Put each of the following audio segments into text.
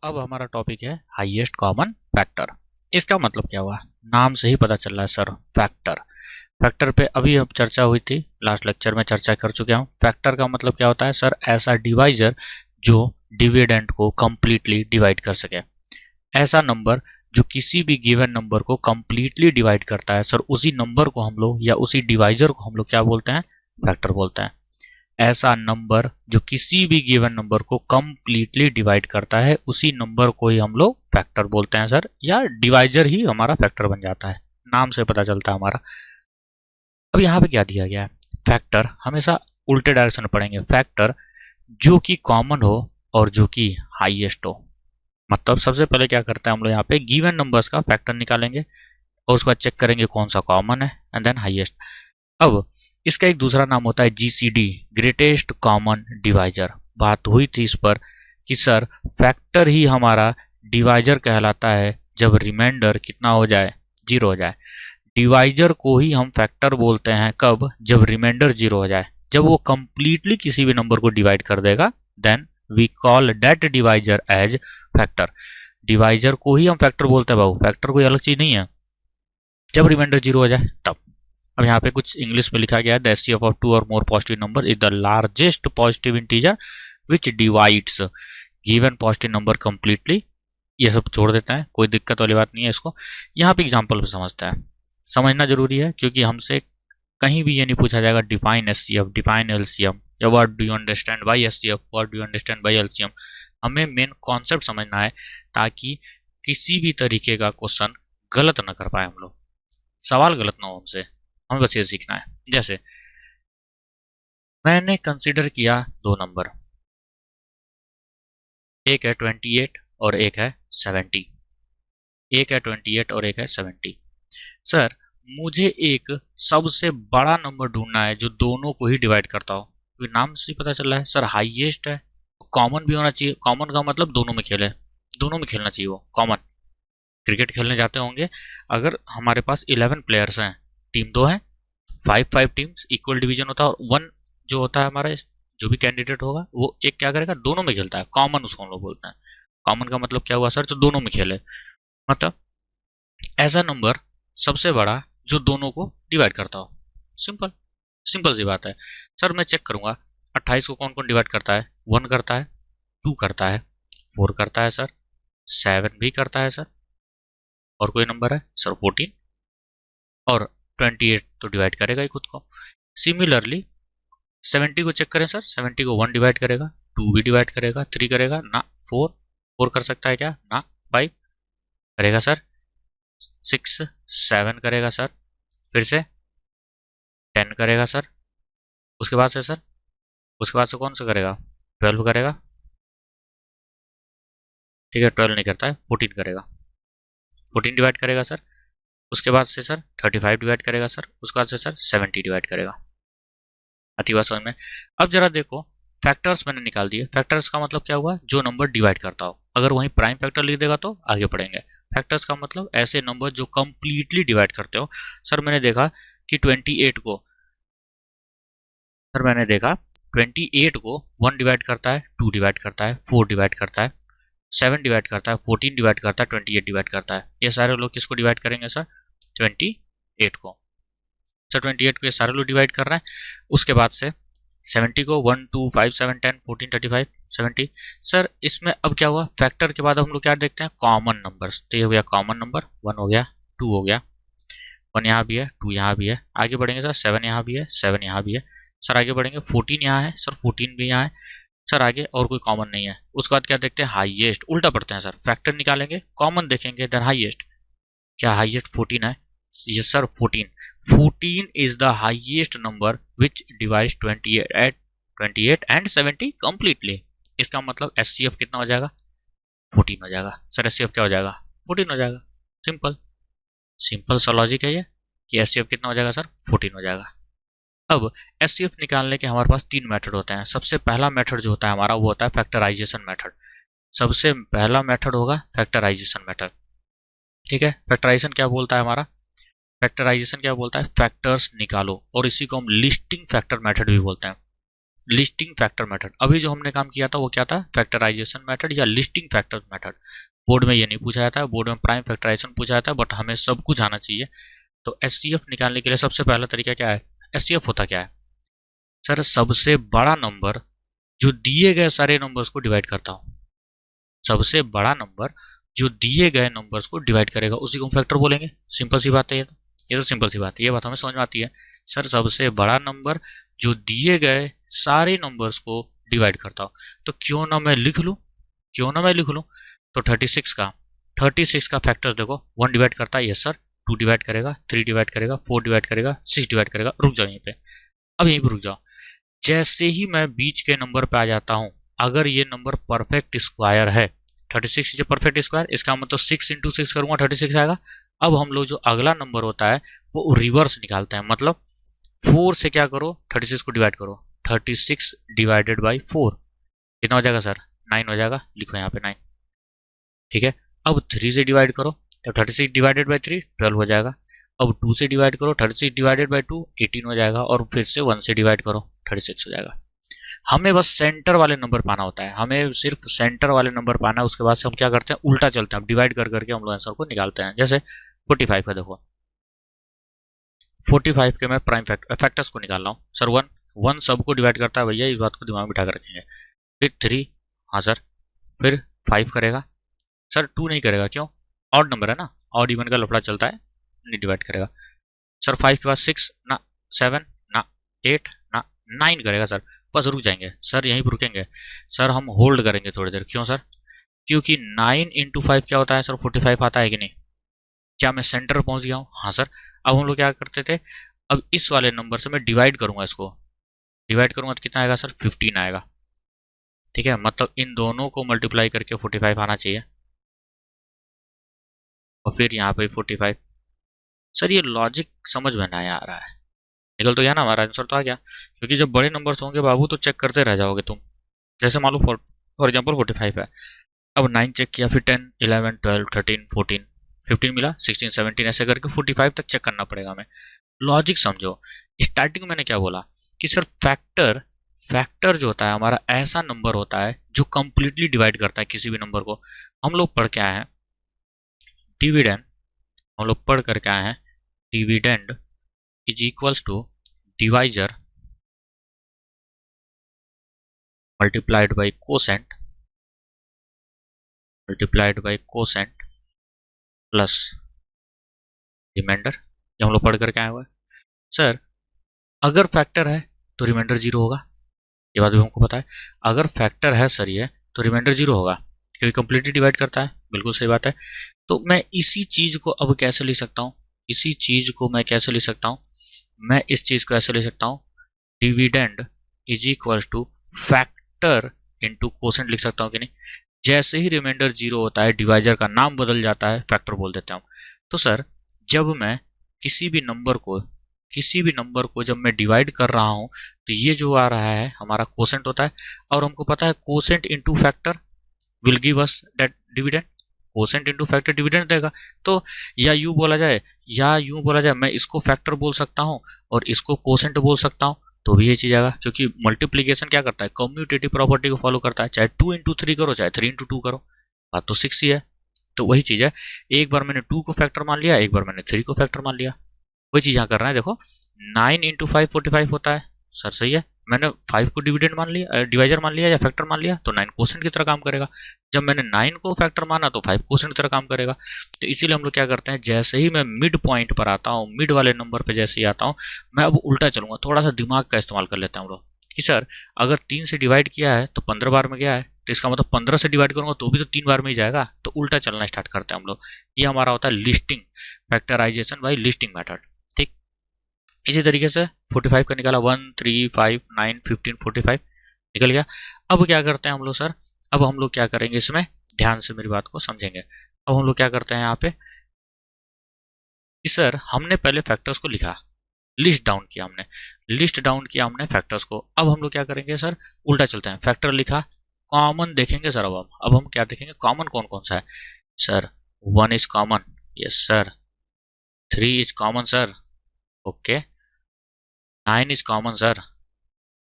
अब हमारा टॉपिक है हाईएस्ट कॉमन फैक्टर। इसका मतलब क्या हुआ, नाम से ही पता चल रहा है सर फैक्टर। फैक्टर पे अभी अब चर्चा हुई थी, लास्ट लेक्चर में चर्चा कर चुके हूँ। फैक्टर का मतलब क्या होता है सर, ऐसा डिवाइजर जो डिविडेंड को कंप्लीटली डिवाइड कर सके। ऐसा नंबर जो किसी भी गिवन नंबर को कंप्लीटली डिवाइड करता है सर, उसी नंबर को हम लोग या उसी डिवाइजर को हम लोग क्या बोलते हैं, फैक्टर बोलते हैं। ऐसा नंबर जो किसी भी गिवन नंबर को कंप्लीटली डिवाइड करता है, उसी नंबर को ही हम लोग फैक्टर बोलते हैं सर, या डिवाइजर ही हमारा फैक्टर बन जाता है। नाम से पता चलता है हमारा। अब यहाँ पे क्या दिया गया है, फैक्टर हमेशा उल्टे डायरेक्शन में पढ़ेंगे। फैक्टर जो कि कॉमन हो और जो कि हाईएस्ट हो। मतलब सबसे पहले क्या करते हैं हम लोग, यहाँ पे गिवन नंबर्स का फैक्टर निकालेंगे और उसके बाद चेक करेंगे कौन सा कॉमन है एंड देन हाईएस्ट। अब इसका एक दूसरा नाम होता है जीसीडी, ग्रेटेस्ट कॉमन डिवाइजर। बात हुई थी इस पर कि सर फैक्टर ही हमारा डिवाइजर कहलाता है जब रिमाइंडर कितना हो जाए, 0 हो जाए। डिवाइजर को ही हम फैक्टर बोलते हैं कब, जब रिमाइंडर 0 हो जाए। जब वो कंप्लीटली किसी भी नंबर को डिवाइड कर देगा, then we call that divisor as factor. Divisor को ही हम फैक्टर बोलते हैं बाबू, फैक्टर कोई अलग चीज नहीं है। जब रिमाइंडर 0 हो जाए तब। अब यहाँ पे कुछ इंग्लिश में लिखा गया है, द एचसीएफ ऑफ 2 और more positive number is the largest positive integer which divides given positive number completely. ये सब छोड़ देता है, कोई दिक्कत वाली बात नहीं है इसको। यहाँ पे एग्जांपल पे समझता है, समझना जरूरी है, क्योंकि हमसे कहीं भी ये नहीं पूछा जाएगा डिफाइन एचसीएफ, डिफाइन एलसीएम, या what do you understand by HCF, what do you understand by LCM. हमें मेन कॉन्सेप्ट समझना है ताकि किसी भी तरीके का क्वेश्चन गलत ना कर पाए हम लोग, सवाल गलत ना हो हमसे। हमें बस ये सीखना है। जैसे मैंने कंसीडर किया 2 नंबर, एक है 28 और एक है 70। एक है 28 और एक है 70। सर मुझे एक सबसे बड़ा नंबर ढूंढना है जो दोनों को ही डिवाइड करता हो। तो नाम से पता चल रहा है सर हाईएस्ट है, कॉमन भी होना चाहिए। कॉमन का मतलब दोनों में खेले, दोनों में खेलना चाहिए वो कॉमन। क्रिकेट खेलने जाते होंगे, अगर हमारे पास 11 प्लेयर्स हैं, टीम 2 है, 5 टीम्स, इक्वल डिवीजन होता है, और 1 जो होता है हमारा जो भी कैंडिडेट होगा वो एक क्या करेगा, दोनों में खेलता है। कॉमन उसको हम लोग बोलते हैं। कॉमन का मतलब क्या हुआ सर, जो दोनों में खेले। मतलब ऐसा नंबर सबसे बड़ा जो दोनों को डिवाइड करता हो। सिंपल सिंपल सी बात है। सर मैं चेक करूंगा 28 को कौन कौन डिवाइड करता है, 1 करता है, 2 करता है, 4 करता है सर, 7 भी करता है सर, और कोई नंबर है सर 14, और 28 तो डिवाइड करेगा ही खुद को। सिमिलरली 70 को चेक करें सर, 70 को 1 डिवाइड करेगा, 2 भी डिवाइड करेगा, 3 करेगा ना, 4 कर सकता है क्या ना, 5 करेगा सर, 6 7 करेगा सर, फिर से 10 करेगा सर, उसके बाद से सर, उसके बाद से कौन सा करेगा, 12 करेगा, ठीक है 12 नहीं करता है, 14 करेगा, 14 डिवाइड करेगा सर, उसके बाद से सर 35 डिवाइड करेगा सर, उसके बाद से सर 70 डिवाइड करेगा। आती बात समझ में। अब जरा देखो फैक्टर्स मैंने निकाल दिए। फैक्टर्स का मतलब क्या हुआ, जो नंबर डिवाइड करता हो। अगर वहीं प्राइम फैक्टर लिख देगा तो आगे पढ़ेंगे। फैक्टर्स का मतलब ऐसे नंबर जो कंप्लीटली डिवाइड करते हो। सर मैंने देखा कि 28 को, सर मैंने देखा 28 को 1 डिवाइड करता है, 2 डिवाइड करता है, 4 डिवाइड करता है, 7 डिवाइड करता है, 14 डिवाइड करता है, 28 डिवाइड करता है। ये सारे लोग किसको डिवाइड करेंगे सर, 28 को। सर 28 को ये सारे लोग डिवाइड कर रहे हैं। उसके बाद से 70 को 1 2 5 7 10 14 35 70। सर इसमें अब क्या हुआ, फैक्टर के बाद हम लोग क्या देखते हैं, कॉमन नंबर्स। तो ये हो गया कॉमन नंबर, 1 हो गया, 2 हो गया, 1 यहाँ भी है, 2 यहाँ भी है। आगे बढ़ेंगे सर 7 यहाँ भी है, 7 यहाँ भी है। सर आगे बढ़ेंगे 14 यहाँ है, सर 14 भी यहाँ है। सर आगे और कोई कॉमन नहीं है। उसके बाद क्या देखते हैं, हाईएस्ट। उल्टा पढ़ते हैं सर, फैक्टर निकालेंगे, कॉमन देखेंगे, देन हाईएस्ट। क्या हाईएस्ट 14 है, yes sir 14। 14 is the highest number which divides 28 and 70 completely। इसका मतलब एचसीएफ कितना हो जाएगा, 14 हो जाएगा। सर एचसीएफ क्या हो जाएगा, 14 हो जाएगा। सिंपल सिंपल सा लॉजिक है ये कि एचसीएफ कितना हो जाएगा सर, 14 हो जाएगा। अब एचसीएफ निकालने के हमारे पास 3 मेथड होते हैं। सबसे पहला मेथड जो होता है हमारा वो होता है फैक्टराइजेशन मेथड। सबसे पहला मेथड होगा फैक्टराइजेशन मेथड, ठीक है। फैक्टराइजेशन क्या बोलता है हमारा, फैक्टराइजेशन क्या बोलता है, फैक्टर्स निकालो, और इसी को हम लिस्टिंग फैक्टर मेथड भी बोलते हैं। Listing factor method. अभी जो हमने काम किया था वो क्या था, फैक्टराइजेशन मेथड या लिस्टिंग फैक्टर मेथड। बोर्ड में ये नहीं पूछा जाता है, बोर्ड में प्राइम फैक्टराइजेशन पूछा जाता है, बट हमें सब कुछ आना चाहिए। तो एचसीएफ निकालने के लिए सबसे पहला तरीका क्या है, एचसीएफ होता क्या है सर, सबसे बड़ा नंबर जो दिए गए सारे नंबर्स को डिवाइड करता हूं। सबसे बड़ा नंबर जो दिए गए नंबर्स को डिवाइड करेगा उसी को हम फैक्टर बोलेंगे। सिंपल सी बात है ये तो सिंपल सी बात है, ये बात हमें समझ में आती है। सर सबसे बड़ा नंबर जो दिए गए सारे नंबर्स को डिवाइड करता हो, तो क्यों ना मैं लिख लूं, तो 36 का फैक्टर्स देखो, 1 डिवाइड करता है, यस सर, 2 डिवाइड करेगा, 3 डिवाइड करेगा, 4 डिवाइड करेगा, 6 डिवाइड करेगा। रुक जाओ यहीं पे, अब यहीं पे रुक जाओ। जैसे ही मैं बीच के नंबर पे आ जाता हूं, अगर ये नंबर परफेक्ट स्क्वायर है, 36 इज ए परफेक्ट स्क्वायर, इसका मतलब 6 इंटू 6 करूंगा 36 आएगा। अब हम लोग जो अगला नंबर होता है वो रिवर्स निकालते हैं, मतलब 4 से क्या करो, 36 को डिवाइड करो, 36 डिवाइडेड बाई 4 कितना हो जाएगा सर, 9 हो जाएगा, लिखो यहाँ पे 9, ठीक है। अब 3 से डिवाइड करो तो 36 डिवाइडेड बाई 3 12 हो जाएगा। अब 2 से डिवाइड करो, 36 डिवाइडेड बाई 2 18 हो जाएगा, और फिर से 1 से डिवाइड करो 36 हो जाएगा। हमें बस सेंटर वाले नंबर पाना होता है, हमें सिर्फ सेंटर वाले नंबर पाना है। उसके बाद से हम क्या करते हैं, उल्टा चलते हैं, डिवाइड कर करके हम लोग आंसर को निकालते हैं। जैसे 45 का देखो, 45 के मैं प्राइम फैक्टर्स को निकाल रहा हूँ सर। 1 सबको डिवाइड करता है भैया, इस बात को दिमाग में बिठा कर रखेंगे। फिर 3, हाँ सर, फिर 5 करेगा सर, 2 नहीं करेगा, क्यों, ऑड नंबर है ना, ऑड इवन का लफड़ा चलता है, नहीं डिवाइड करेगा सर। 5 के बाद 6 ना, 7 ना, 8 ना, 9 करेगा सर। बस रुक जाएंगे सर, यहीं पर रुकेंगे सर, हम होल्ड करेंगे थोड़ी देर। क्यों सर, क्योंकि 9 इंटू 5 क्या होता है सर, 45 आता है कि नहीं। क्या मैं सेंटर पहुंच गया हूँ, हाँ सर। अब हम लोग क्या करते थे, अब इस वाले नंबर से मैं डिवाइड करूंगा, इसको डिवाइड करूंगा तो कितना आएगा सर, 15 आएगा, ठीक है। मतलब इन दोनों को मल्टीप्लाई करके 45 आना चाहिए, और फिर यहाँ पे 45। सर ये लॉजिक समझ में नहीं आ रहा है, निकल तो गया ना, हमारा आंसर तो आ गया। क्योंकि जब बड़े नंबर्स होंगे बाबू तो चेक करते रह जाओगे तुम। जैसे मान लो फॉर एग्जाम्पल 45 है, अब 9 चेक किया, फिर 10 11 12 13 14 15 मिला, 16 17 ऐसे करके 45 तक चेक करना पड़ेगा हमें। लॉजिक समझो। स्टार्टिंग में मैंने क्या बोला कि सर फैक्टर जो होता है हमारा ऐसा नंबर होता है जो कंप्लीटली डिवाइड करता है किसी भी नंबर को। हम लोग पढ़ के आए हैं डिविडेंड, हम लोग पढ़ करके आए हैं dividend is equals to divisor multiplied by quotient plus remainder. ये हम लोग पढ़ करके आए हुए हैं। सर अगर फैक्टर है तो रिमाइंडर 0 होगा, ये बात भी हमको पता है। अगर फैक्टर है सर ये, तो रिमाइंडर 0 होगा, क्योंकि कंप्लीटली डिवाइड करता है, बिल्कुल सही बात है। तो मैं इसी चीज को अब कैसे लिख सकता हूँ, इसी चीज को मैं कैसे लिख सकता हूँ, मैं इस चीज को ऐसे लिख सकता हूँ, dividend is equal two factor into quotient लिख सकता हूँ कि नहीं। जैसे ही रिमाइंडर 0 होता है, डिवाइजर का नाम बदल जाता है, फैक्टर बोल देते हैं हम। तो सर जब मैं किसी भी नंबर को जब मैं डिवाइड कर रहा हूं, तो ये जो आ रहा है हमारा कोसेंट होता है, और हमको पता है quotient into factor will give us that dividend, quotient into factor dividend देगा। तो या यूं बोला जाए मैं इसको फैक्टर बोल सकता हूं और इसको कोसेंट बोल सकता हूं, तो भी ये चीज आएगा। क्योंकि मल्टीप्लीकेशन क्या करता है, कम्यूटेटिव प्रॉपर्टी को फॉलो करता है, चाहे 2 इंटू 3 करो चाहे 3 इंटू 2 करो, बात तो 6 ही है। तो वही चीज है, एक बार मैंने 2 को फैक्टर मान लिया, एक बार मैंने 3 को फैक्टर मान लिया, वही चीज यहाँ कर रहा है। देखो 9 इंटू 5 45 होता है सर, सही है। मैंने 5 को डिविडेंड मान लिया, डिवाइजर मान लिया या फैक्टर मान लिया, तो 9 कोसेंट की तरह काम करेगा। जब मैंने 9 को फैक्टर माना तो 5 कोसेंट की तरह काम करेगा। तो इसीलिए हम लोग क्या करते हैं, जैसे ही मैं मिड पॉइंट पर आता हूँ, मिड वाले नंबर पे जैसे ही आता हूँ, मैं अब उल्टा चलूंगा, थोड़ा सा दिमाग का इस्तेमाल कर लेते हैं हम लोग कि सर अगर 3 से डिवाइड किया है तो 15 बार में गया है, तो इसका मतलब 15 से डिवाइड करूंगा तो भी तो 3 बार में ही जाएगा, तो उल्टा चलना स्टार्ट करते हैं हम लोग। ये हमारा होता है listing, factorization by listing method. ठीक, इसी तरीके से 45 का निकाला, 1 3 5 9 15 45 निकल गया। अब क्या करते हैं हम लोग सर, अब हम लोग क्या करेंगे इसमें, ध्यान से मेरी बात को समझेंगे। अब हम लोग क्या करते हैं यहाँ पे, सर हमने पहले फैक्टर्स को लिखा, लिस्ट डाउन किया हमने फैक्टर्स को। अब हम लोग क्या करेंगे सर, उल्टा चलते हैं, फैक्टर लिखा, कॉमन देखेंगे सर। अब हम क्या देखेंगे, कॉमन कौन कौन सा है sir. 1 is common, yes sir. 3 is common sir, okay. 9 is common sir,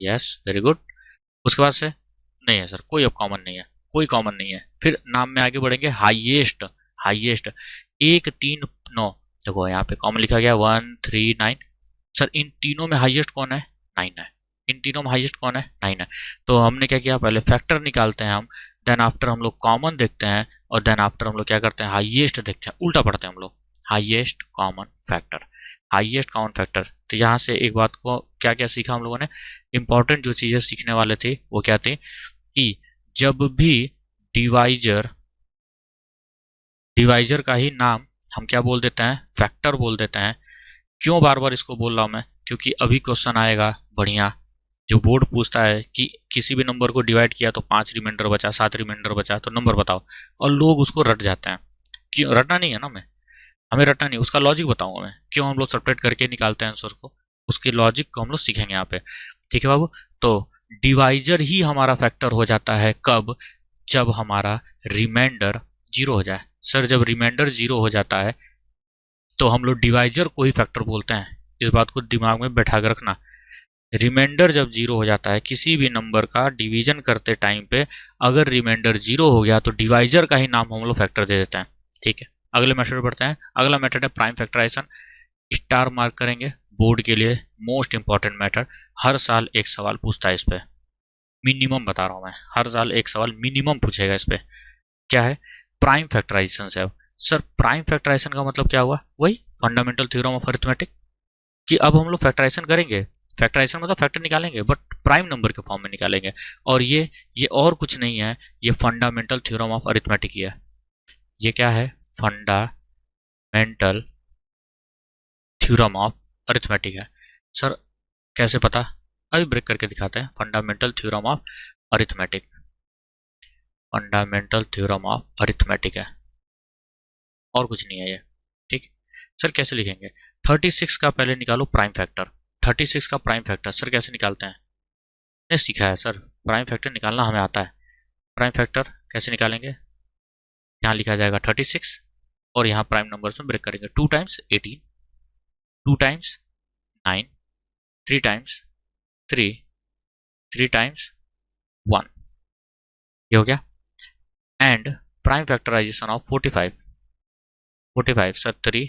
yes very good. उसके बाद से नहीं है सर, कोई अब कॉमन नहीं है, कोई कॉमन नहीं है। फिर नाम में आगे बढ़ेंगे, हाईएस्ट, हाईएस्ट 1 3 9, देखो यहाँ पे कॉमन लिखा गया 1 3 9। सर इन तीनों में हाईएस्ट कौन है? 9 है। इन तीनों में हाईएस्ट कौन है? 9 है। तो हमने क्या किया, पहले फैक्टर निकालते हैं हम, देन आफ्टर हम लोग कॉमन देखते हैं, और देन आफ्टर हम लोग क्या करते हैं, हाईएस्ट देखते हैं। उल्टा पढ़ते हैं हम लोग, highest common factor, highest common factor. तो यहाँ से एक बात को क्या क्या सीखा हम लोगों ने, इंपॉर्टेंट जो चीजें सीखने वाले थे वो क्या थी कि जब भी डिवाइजर, डिवाइजर का ही नाम हम क्या बोल देते हैं, फैक्टर बोल देते हैं। क्यों बार बार इसको बोल रहा हूं मैं, क्योंकि अभी क्वेश्चन आएगा बढ़िया, जो बोर्ड पूछता है कि किसी भी नंबर को डिवाइड किया तो 5 रिमाइंडर बचा, 7 रिमाइंडर बचा, तो नंबर बताओ, और लोग उसको रट जाते हैं। क्यों रटना नहीं है ना, हमें रटना नहीं, उसका लॉजिक बताऊंगा मैं, क्यों हम लोग सब्ट्रैक्ट करके निकालते हैं आंसर को, उसके लॉजिक को हम लोग सीखेंगे यहाँ पे। ठीक है बाबू, तो डिवाइजर ही हमारा फैक्टर हो जाता है कब, जब हमारा रिमाइंडर 0 हो जाए। सर जब रिमाइंडर 0 हो जाता है तो हम लोग डिवाइजर को ही फैक्टर बोलते हैं, इस बात को दिमाग में बैठा कर रखना। रिमाइंडर जब 0 हो जाता है किसी भी नंबर का डिवीजन करते टाइम पे, अगर रिमाइंडर 0 हो गया तो डिवाइजर का ही नाम हम लोग फैक्टर दे देते हैं। ठीक है, अगले मेथड पर बढ़ते हैं। अगला मेथड है प्राइम फैक्टराइजेशन, स्टार मार्क करेंगे बोर्ड के लिए, मोस्ट इंपॉर्टेंट मेथड। हर साल एक सवाल पूछता है इस पे, मिनिमम बता रहा हूं मैं, हर साल एक सवाल मिनिमम पूछेगा इस पे। क्या है? प्राइम फैक्टराइजेशन से। अब सर प्राइम फैक्टराइजेशन का मतलब क्या हुआ, वही फंडामेंटल थ्योरम ऑफ अरिथमेटिक, कि अब हम लोग फैक्टराइजेशन करेंगे, फैक्टराइजेशन मतलब फैक्टर निकालेंगे बट प्राइम नंबर के फॉर्म में निकालेंगे। और ये और कुछ नहीं है, ये फंडामेंटल थ्योरम ऑफ अरिथमेटिक ही है। ये क्या है? फंडामेंटल थ्योरम ऑफ अरिथमेटिक है। सर कैसे पता? अभी ब्रेक करके दिखाते हैं। Fundamental theorem of arithmetic, fundamental theorem of arithmetic है, और कुछ नहीं है ये। ठीक, सर कैसे लिखेंगे? 36 का पहले निकालो प्राइम फैक्टर, 36 का प्राइम फैक्टर सर कैसे निकालते हैं? ने सीखा है सर, प्राइम फैक्टर निकालना हमें आता है। प्राइम फैक्टर कैसे निकालेंगे? यहाँ लिखा जाएगा 36 और यहाँ प्राइम नंबर्स में ब्रेक करेंगे। 2 टाइम्स 18, 2 टाइम्स 9, 3 टाइम्स 3, 3 टाइम्स 1, ये हो गया। And prime factorization of 45, 45 sir 3,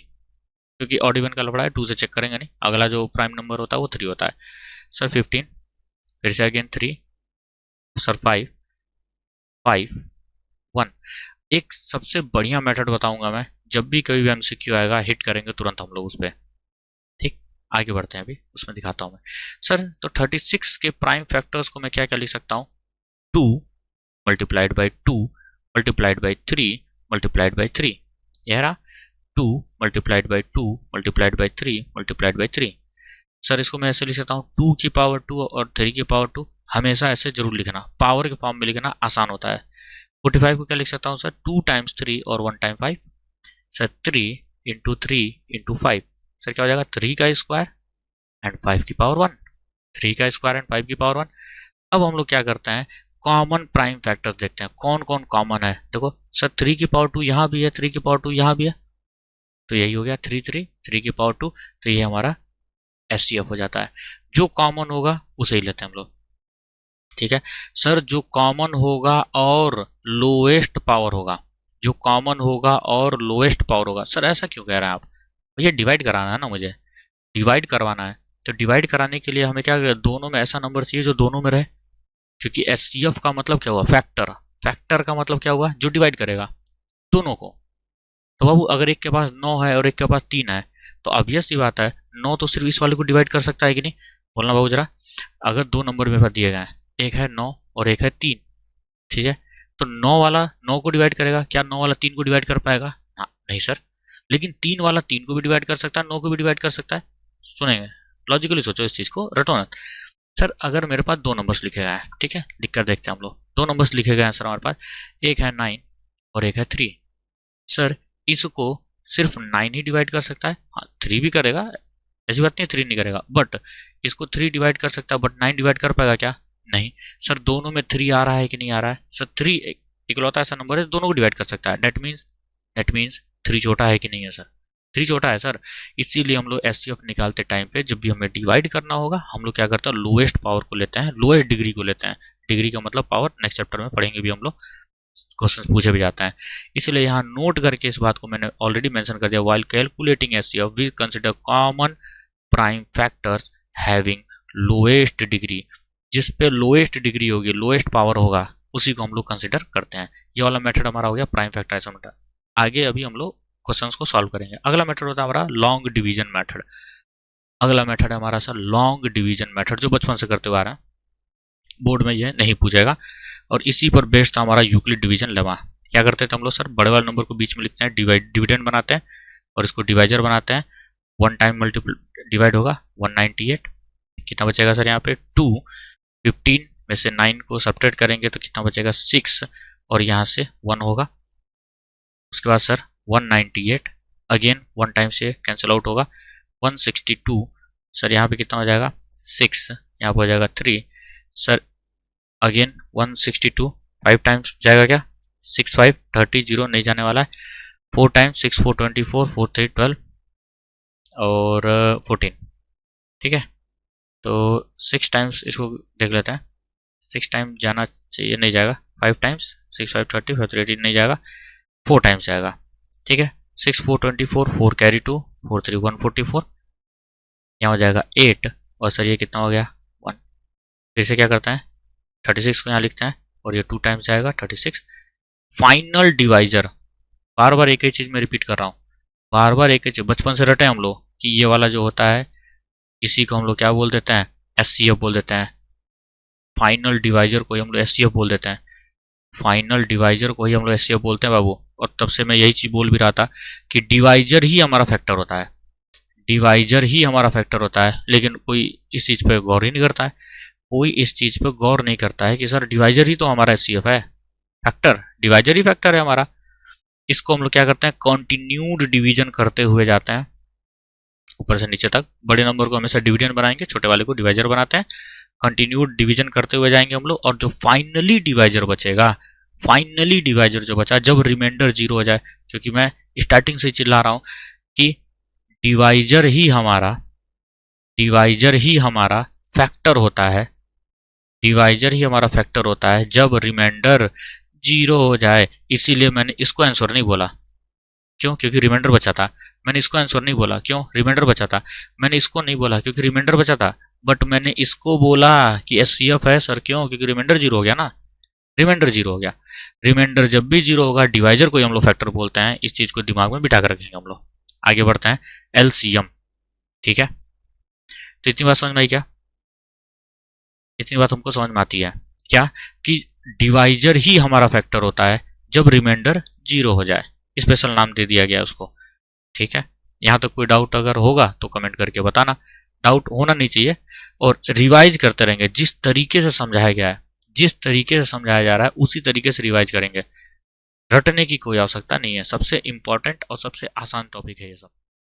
क्योंकि ऑड इवन का लफड़ा है, 2 से चेक करेंगे नहीं, अगला जो प्राइम नंबर होता है वो 3 होता है। सर 15, फिर से अगेन 3, सर 5, 5, 1। एक सबसे बढ़िया मेथड बताऊंगा मैं, जब भी कभी भी एमसीक्यू आएगा हिट करेंगे तुरंत हम लोग उस पर। ठीक, आगे बढ़ते हैं, अभी उसमें दिखाता हूं मैं। सर तो 36 के प्राइम फैक्टर्स को मैं क्या क्या लिख सकता हूँ? 2 multiplied by 2 multiplied by 3 multiplied by 3, यह रहा 2 multiplied by 2 multiplied by 3 multiplied by 3। Sir इसको मैं ऐसे लिख सकता हूँ 2 की पावर 2 और 3 की पावर 2, हमेशा ऐसे जरूर लिखना, पावर के फॉर्म में लिखना आसान होता है। 45 को क्या लिख सकता हूँ सर? 2 टाइम्स 3 और 1 time 5, sir 3 into 3 into 5, sir क्या हो जाएगा? 3 का स्क्वायर एंड 5 की पावर 1, 3 का स्क्वायर एंड 5 की पावर 1। अब हम लोग क्या करते हैं, कॉमन प्राइम फैक्टर्स देखते हैं, कौन कौन कॉमन है। देखो सर 3 की पावर 2 यहाँ भी है, 3 की पावर 2 यहाँ भी है, तो यही हो गया 3 3, 3 की पावर 2, तो ये हमारा एचसीएफ हो जाता है। जो कॉमन होगा उसे ही लेते हैं हम लोग। ठीक है सर, जो कॉमन होगा और लोएस्ट पावर होगा, जो कॉमन होगा और लोएस्ट पावर होगा। सर ऐसा क्यों कह रहे हैं आप? भैया डिवाइड कराना है ना, मुझे डिवाइड करवाना है, तो डिवाइड कराने के लिए हमें क्या, दोनों में ऐसा नंबर चाहिए जो दोनों में रहे, क्योंकि एचसीएफ का मतलब क्या हुआ? फैक्टर, फैक्टर का मतलब क्या हुआ? जो डिवाइड करेगा दोनों को। तो बाबू अगर एक के पास 9 है और एक के पास 3 है, तो ऑब्वियस सी बात है 9 तो सिर्फ इस वाले को डिवाइड कर सकता है कि नहीं, बोलना बाबू जरा। अगर 2 नंबर मेरे पास दिए गए हैं, एक है 9 और एक है 3, ठीक है, तो 9 वाला 9 को डिवाइड करेगा, क्या 9 वाला 3 को डिवाइड कर पाएगा? हाँ नहीं सर, लेकिन 3 वाला 3 को भी डिवाइड कर सकता है, 9 को भी डिवाइड कर सकता है। सुनेंगे, लॉजिकली सोचो इस चीज को, रटो ना। सर अगर मेरे पास 2 नंबर्स लिखे गए हैं, ठीक है, लिख कर देखते हैं हम लोग। 2 नंबर्स लिखे गए हैं सर हमारे पास, एक है 9 और एक है 3। सर इसको सिर्फ 9 ही डिवाइड कर सकता है, हाँ 3 भी करेगा, ऐसी बात नहीं 3 नहीं करेगा, बट इसको 3 डिवाइड कर सकता है, बट 9 डिवाइड कर पाएगा क्या? नहीं। सर दोनों में 3 आ रहा है कि नहीं आ रहा है? सर 3 इकलौता ऐसा नंबर है दोनों को डिवाइड कर सकता है, दैट मीन्स 3 छोटा है कि नहीं है सर? 3 छोटा है सर। इसीलिए हम लोग एचसीएफ निकालते टाइम पे जब भी हमें डिवाइड करना होगा, हम लोग क्या करते हैं, लोएस्ट पावर को लेते हैं, लोएस्ट डिग्री को लेते हैं, डिग्री का मतलब पावर, नेक्स्ट चैप्टर में पढ़ेंगे भी हम लोग, क्वेश्चन पूछे भी जाता है। इसलिए यहाँ नोट करके इस बात को मैंने ऑलरेडी मेंशन कर दिया, while calculating HCF we consider common prime factors having lowest degree, जिस पे लोएस्ट डिग्री होगी, लोएस्ट पावर होगा, उसी को हम लोग कंसीडर करते हैं। ये वाला मेथड हमारा हो गया प्राइम फैक्टराइजेशन मेथड। आगे अभी हम लोग क्वेश्चंस को सॉल्व करेंगे। अगला मेथड होता है हमारा लॉन्ग डिवीजन मेथड। अगला मेथड है हमारा सर लॉन्ग डिवीजन मेथड, जो बचपन से करते हुए आ रहा है, बोर्ड में ये नहीं पूछेगा, और इसी पर बेस्ड था हमारा यूक्लिड डिवीजन लेमा। क्या करते थे हम लोग सर, बड़े वाले नंबर को बीच में लिखते हैं, डिविडेंड बनाते हैं और इसको डिवाइजर बनाते हैं, 1 टाइम मल्टीपल डिवाइड होगा 198, कितना बचेगा सर यहाँ पे 2, 15 में से 9 को सब्ट्रैक्ट करेंगे तो कितना बचेगा 6, और यहाँ से 1 होगा। उसके बाद सर 198 अगेन 1 टाइम से कैंसिल आउट होगा, 162 सर यहाँ पे कितना हो जाएगा 6, यहाँ पे हो जाएगा 3 सर, अगेन 162 5 टाइम्स जाएगा क्या 6 5 30, 0 नहीं जाने वाला है, 4 टाइम्स 6 4 24, 4 3 12 और 14, ठीक है। तो 6 टाइम्स इसको देख लेते हैं, 6 टाइम जाना चाहिए, नहीं जाएगा, 5 टाइम्स 6 5 30 5 18 नहीं जाएगा, 4 टाइम्स जाएगा, ठीक है। 6 4 24, 4 कैरी 2, 4 3 144, यहाँ हो जाएगा 8, और सर ये कितना हो गया 1। फिर से क्या करते हैं 36 को यहाँ लिखते हैं और ये 2 टाइम्स जाएगा 36। फाइनल डिवाइजर, बार बार एक ही चीज़ में रिपीट कर रहा हूँ, बार बार एक ही चीज़, बचपन से रटे हम लोग कि ये वाला जो होता है इसी को हम लोग क्या बोल देते हैं, एचसीएफ बोल देते हैं। फाइनल डिवाइजर को ही हम लोग एचसीएफ बोल देते हैं, फाइनल डिवाइजर को ही हम लोग एचसीएफ बोलते हैं बाबू। और तब से मैं यही चीज़ बोल भी रहा था कि डिवाइजर ही हमारा फैक्टर होता है, डिवाइजर ही हमारा फैक्टर होता है, लेकिन कोई इस चीज़ पे गौर ही नहीं करता है, कोई इस चीज़ पे गौर नहीं करता है कि सर डिवाइजर ही तो हमारा एचसीएफ है, फैक्टर डिवाइजर ही फैक्टर है हमारा। इसको हम लोग क्या करते हैं, कंटिन्यूड डिवीजन करते हुए जाते हैं ऊपर से नीचे तक। बड़े नंबर को हमेशा डिविडेंड बनाएंगे, छोटे वाले को डिवाइजर बनाते हैं, कंटिन्यूड डिवीजन करते हुए जाएंगे हम लोग। और जो फाइनली डिवाइजर बचेगा, फाइनली डिवाइजर जो बचा जब रिमाइंडर 0 हो जाए, क्योंकि मैं स्टार्टिंग से चिल्ला रहा हूं कि डिवाइजर ही हमारा फैक्टर होता है, डिवाइजर ही हमारा फैक्टर होता है जब रिमाइंडर 0 हो जाए। इसीलिए मैंने इसको आंसर नहीं बोला, क्यों, क्योंकि रिमाइंडर बचा था। मैंने इसको आंसर नहीं बोला, क्यों, रिमाइंडर बचा था। मैंने इसको नहीं बोला क्योंकि रिमाइंडर बचा था, बट मैंने इसको बोला कि एचसीएफ है सर, क्यों, क्योंकि रिमाइंडर 0 हो गया ना, रिमाइंडर 0 हो गया। रिमाइंडर जब भी 0 होगा डिवाइजर को ही हम लोग फैक्टर बोलते हैं, इस चीज को दिमाग में बिठा कर रखेंगे हम लोग। आगे बढ़ते हैं, एलसीएम, ठीक है। तो इतनी बात समझ में आई क्या, इतनी बात हमको समझ में आती है क्या, कि डिवाइजर ही हमारा फैक्टर होता है जब रिमाइंडर 0 हो जाए, स्पेशल नाम दे दिया गया उसको, ठीक है। यहाँ तक कोई डाउट अगर होगा तो कमेंट करके बताना, डाउट होना नहीं चाहिए। और रिवाइज करते रहेंगे, जिस तरीके से समझाया गया है, जिस तरीके से समझाया जा रहा है उसी तरीके से रिवाइज करेंगे, रटने की कोई आवश्यकता नहीं है। सबसे इंपॉर्टेंट और सबसे आसान टॉपिक है ये सब।